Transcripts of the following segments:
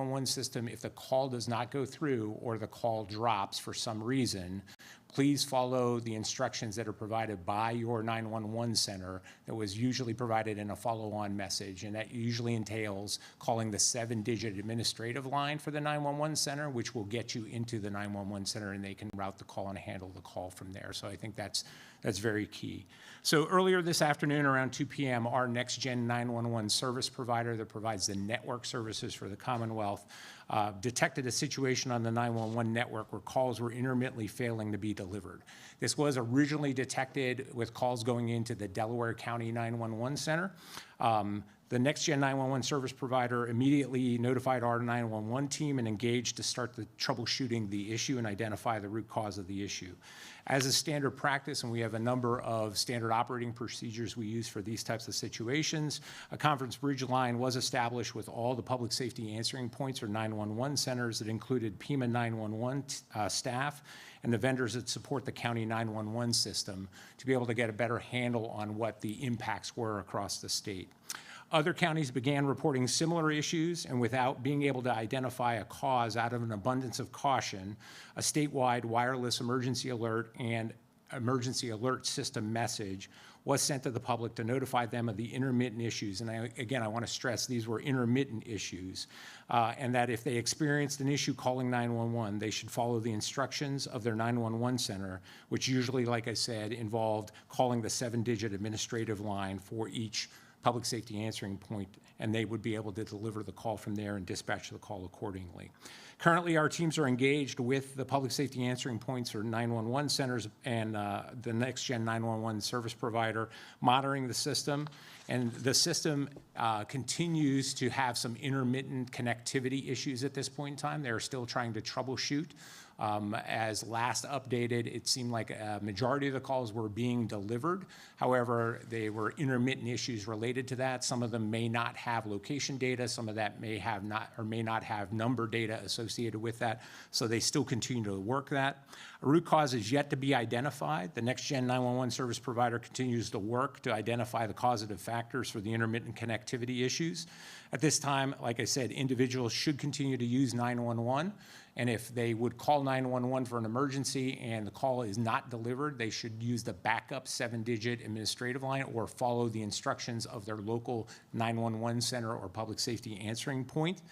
911 system, if the call does not go through or the call drops for some reason, please follow the instructions that are provided by your 911 center that was usually provided in a follow-on message. And that usually entails calling the 7-digit administrative line for the 911 center, which will get you into the 911 center, and they can route the call and handle the call from there. So I think that's very key. So earlier this afternoon around 2 p.m., our next-gen 911 service provider that provides the network services for the Commonwealth detected a situation on the 911 network where calls were intermittently failing to be delivered. This was originally detected with calls going into the Delaware County 911 Center. The next-gen 911 service provider immediately notified our 911 team and engaged to start the troubleshooting the issue and identify the root cause of the issue. As a standard practice, and we have a number of standard operating procedures we use for these types of situations, a conference bridge line was established with all the public safety answering points or 911 centers that included PEMA 911 staff and the vendors that support the county 911 system to be able to get a better handle on what the impacts were across the state. Other counties began reporting similar issues, and without being able to identify a cause out of an abundance of caution, a statewide wireless emergency alert and emergency alert system message was sent to the public to notify them of the intermittent issues. And again, I want to stress these were intermittent issues, and that if they experienced an issue calling 911, they should follow the instructions of their 911 center, which usually, like I said, involved calling the 7-digit administrative line for each public safety answering point, and they would be able to deliver the call from there and dispatch the call accordingly. Currently, our teams are engaged with the public safety answering points or 911 centers and the next-gen 911 service provider monitoring the system. And the system continues to have some intermittent connectivity issues at this point in time. They're still trying to troubleshoot. As last updated, it seemed like a majority of the calls were being delivered. However, they were intermittent issues related to that. Some of them may not have location data. Some of that may have not or may not have number data associated with that. So they still continue to work that. A root cause is yet to be identified. The next-gen 911 service provider continues to work to identify the causative factors for the intermittent connectivity issues. At this time, like I said, individuals should continue to use 911. And if they would call 911 for an emergency and the call is not delivered, they should use the backup 7-digit administrative line or follow the instructions of their local 911 center or public safety answering point.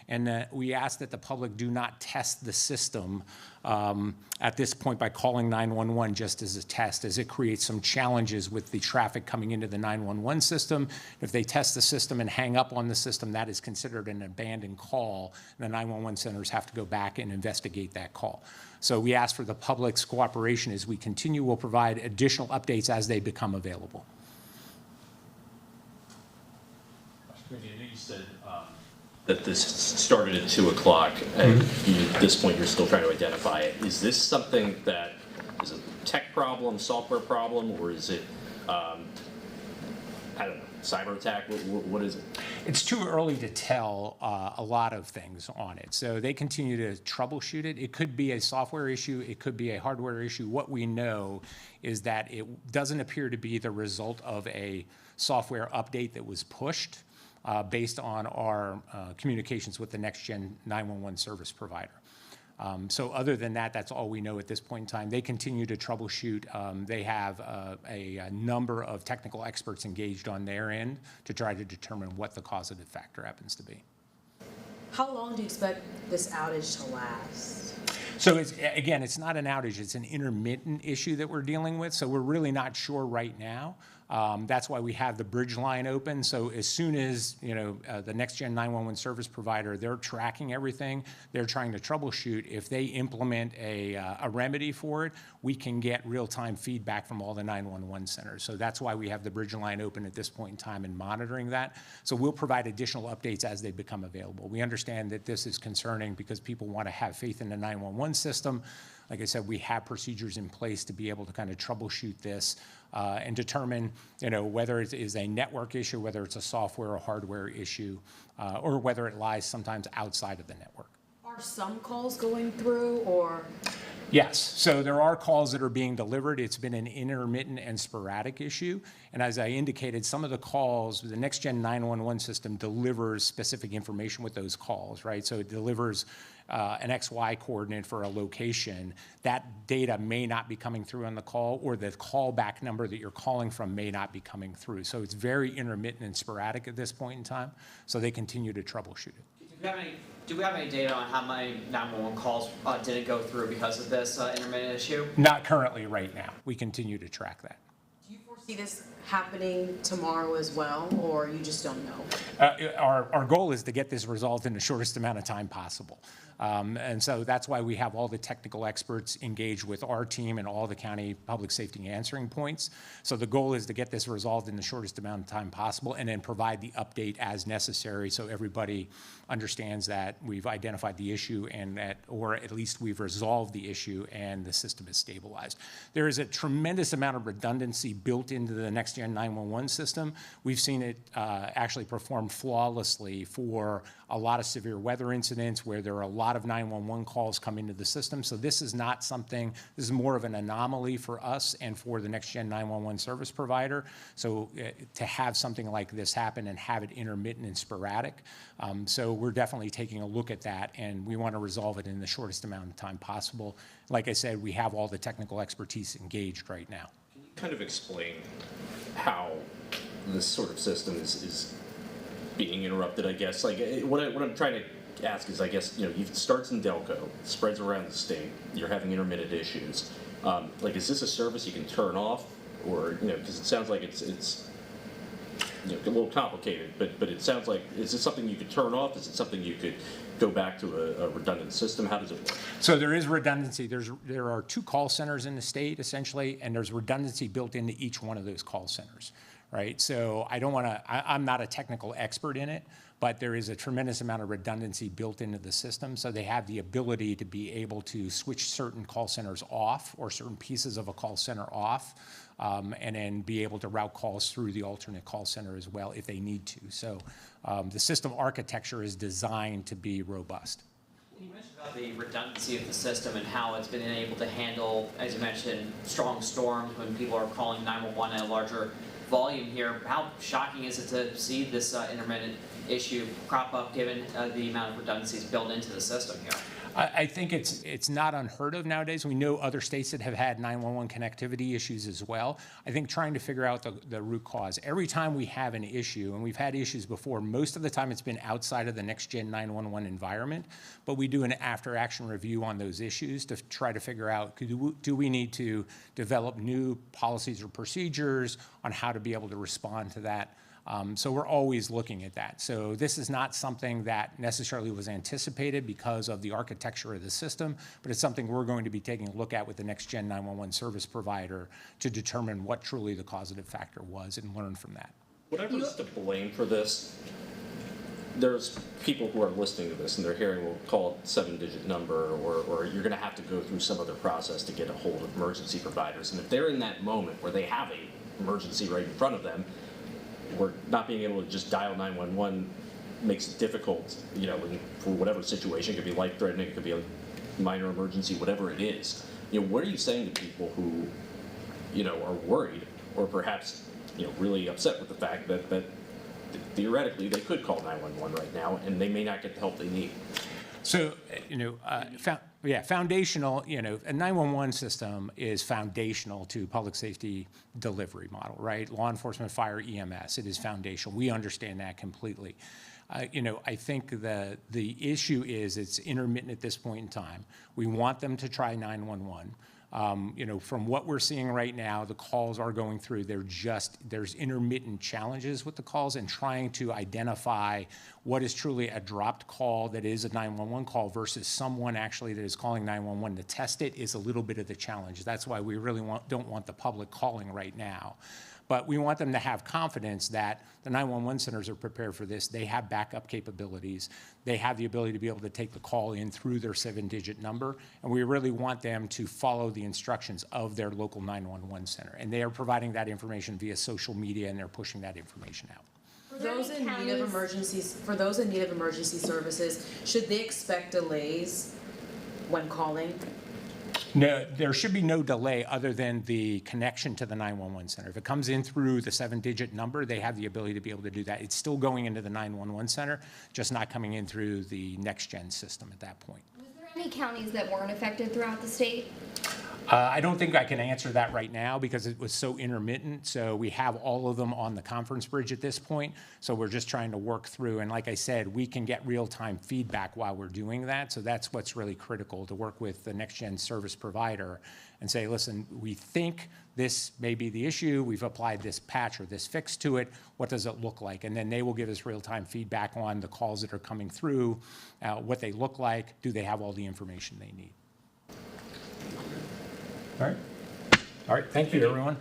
And we ask that the public do not test the system at this point by calling 911 just as a test, as it creates some challenges with the traffic coming into the 911 system. If they test the system and hang up on the system, that is considered an abandoned call. The 911 centers have to go back and investigate that call. So we ask for the public's cooperation as we continue. We'll provide additional updates as they become available. I know you said that this started at 2 o'clock, and at this point you're still trying to identify it. Is this something that is a tech problem, software problem, or is it, I don't know, cyber attack? What is it? It's too early to tell a lot of things on it. So they continue to troubleshoot it. It could be a software issue. It could be a hardware issue. What we know is that it doesn't appear to be the result of a software update that was pushed based on our communications with the next-gen 911 service provider. So other than that, that's all we know at this point in time. They continue to troubleshoot. They have a number of technical experts engaged on their end to try to determine what the causative factor happens to be. How long do you expect this outage to last? So again, it's not an outage, it's an intermittent issue that we're dealing with. So we're really not sure right now. That's why we have the bridge line open. So as soon as the next-gen 911 service provider, they're tracking everything, they're trying to troubleshoot. If they implement a remedy for it, we can get real-time feedback from all the 911 centers. So that's why we have the bridge line open at this point in time and monitoring that. So we'll provide additional updates as they become available. We understand that this is concerning because people want to have faith in the 911 system. Like I said, we have procedures in place to be able to kind of troubleshoot this and determine, whether it is a network issue, whether it's a software or hardware issue, or whether it lies sometimes outside of the network. Are Are some calls going through, or? Yes, so there are calls that are being delivered. It's been an intermittent and sporadic issue. And as I indicated, some of the calls, the next-gen 911 system delivers specific information with those calls, right? So it delivers an XY coordinate for a location. That data may not be coming through on the call, or the callback number that you're calling from may not be coming through. So it's very intermittent and sporadic at this point in time, so they continue to troubleshoot it. Do we have any data on how many 911 calls didn't go through because of this intermittent issue? Not currently right now. We continue to track that. Do you foresee this happening tomorrow as well, or you just don't know? Our goal is to get this resolved in the shortest amount of time possible. And so that's why we have all the technical experts engaged with our team and all the county public safety answering points. So the goal is to get this resolved in the shortest amount of time possible, and then provide the update as necessary so everybody understands that we've identified the issue and that, or at least we've resolved the issue and the system is stabilized. There is a tremendous amount of redundancy built into the next-gen 911 system. We've seen it actually perform flawlessly for a lot of severe weather incidents where there are a lot of 911 calls come into the system. So this is not something, this is more of an anomaly for us and for the next-gen 911 service provider. So to have something like this happen and have it intermittent and sporadic. So we're definitely taking a look at that, and we want to resolve it in the shortest amount of time possible. Like I said, we have all the technical expertise engaged right now. Can you kind of explain how this sort of system is being interrupted, I guess? Like, what I'm trying to ask is, I guess, it starts in Delco, spreads around the state, you're having intermittent issues. Like, is this a service you can turn off? Or, because it sounds like it's a little complicated, but it sounds like, is this something you could turn off? Is it something you could go back to a redundant system? How does it work? So there is redundancy. There are 2 call centers in the state, essentially, and there's redundancy built into each one of those call centers, right? So I'm not a technical expert in it, but there is a tremendous amount of redundancy built into the system. So they have the ability to be able to switch certain call centers off, or certain pieces of a call center off, and then be able to route calls through the alternate call center as well if they need to. So the system architecture is designed to be robust. You mentioned about the redundancy of the system and how it's been able to handle, as you mentioned, strong storms when people are calling 911 at a larger volume here. How shocking is it to see this intermittent issue crop up given the amount of redundancies built into the system here? I think it's not unheard of nowadays. We know other states that have had 911 connectivity issues as well. I think trying to figure out the root cause. Every time we have an issue, and we've had issues before, most of the time it's been outside of the next-gen 911 environment, but we do an after-action review on those issues to try to figure out, do we need to develop new policies or procedures on how to be able to respond to that? So we're always looking at that. So this is not something that necessarily was anticipated because of the architecture of the system, but it's something we're going to be taking a look at with the next-gen 911 service provider to determine what truly the causative factor was and learn from that. Whatever's to blame for this, there's people who are listening to this and they're hearing, we'll call it 7-digit number, or you're going to have to go through some other process to get a hold of emergency providers. And if they're in that moment where they have an emergency right in front of them, or not being able to just dial 911 makes it difficult, for whatever situation. It could be life-threatening, it could be a minor emergency, whatever it is. What are you saying to people who, are worried or perhaps, really upset with the fact that theoretically they could call 911 right now and they may not get the help they need? So, foundational, a 911 system is foundational to public safety delivery model, right? Law enforcement, fire, EMS, it is foundational. We understand that completely. I think the issue is it's intermittent at this point in time. We want them to try 911. From what we're seeing right now, the calls are going through. There's intermittent challenges with the calls, and trying to identify what is truly a dropped call that is a 911 call versus someone actually that is calling 911 to test it is a little bit of the challenge. That's why we really don't want the public calling right now. But we want them to have confidence that the 911 centers are prepared for this. They have backup capabilities. They have the ability to be able to take the call in through their 7-digit number. And we really want them to follow the instructions of their local 911 center. And they are providing that information via social media, and they're pushing that information out. Those in need of emergencies, for those in need of emergency services, should they expect delays when calling? No, there should be no delay other than the connection to the 911 center. If it comes in through the 7-digit number, they have the ability to be able to do that. It's still going into the 911 center, just not coming in through the next-gen system at that point. Was there any counties that weren't affected throughout the state? I don't think I can answer that right now because it was so intermittent. So we have all of them on the conference bridge at this point. So we're just trying to work through. And like I said, we can get real-time feedback while we're doing that. So that's what's really critical, to work with the next-gen service provider and say, listen, we think this may be the issue. We've applied this patch or this fix to it. What does it look like? And then they will give us real-time feedback on the calls that are coming through, what they look like. Do they have all the information they need? All right. All right. Thank you, everyone.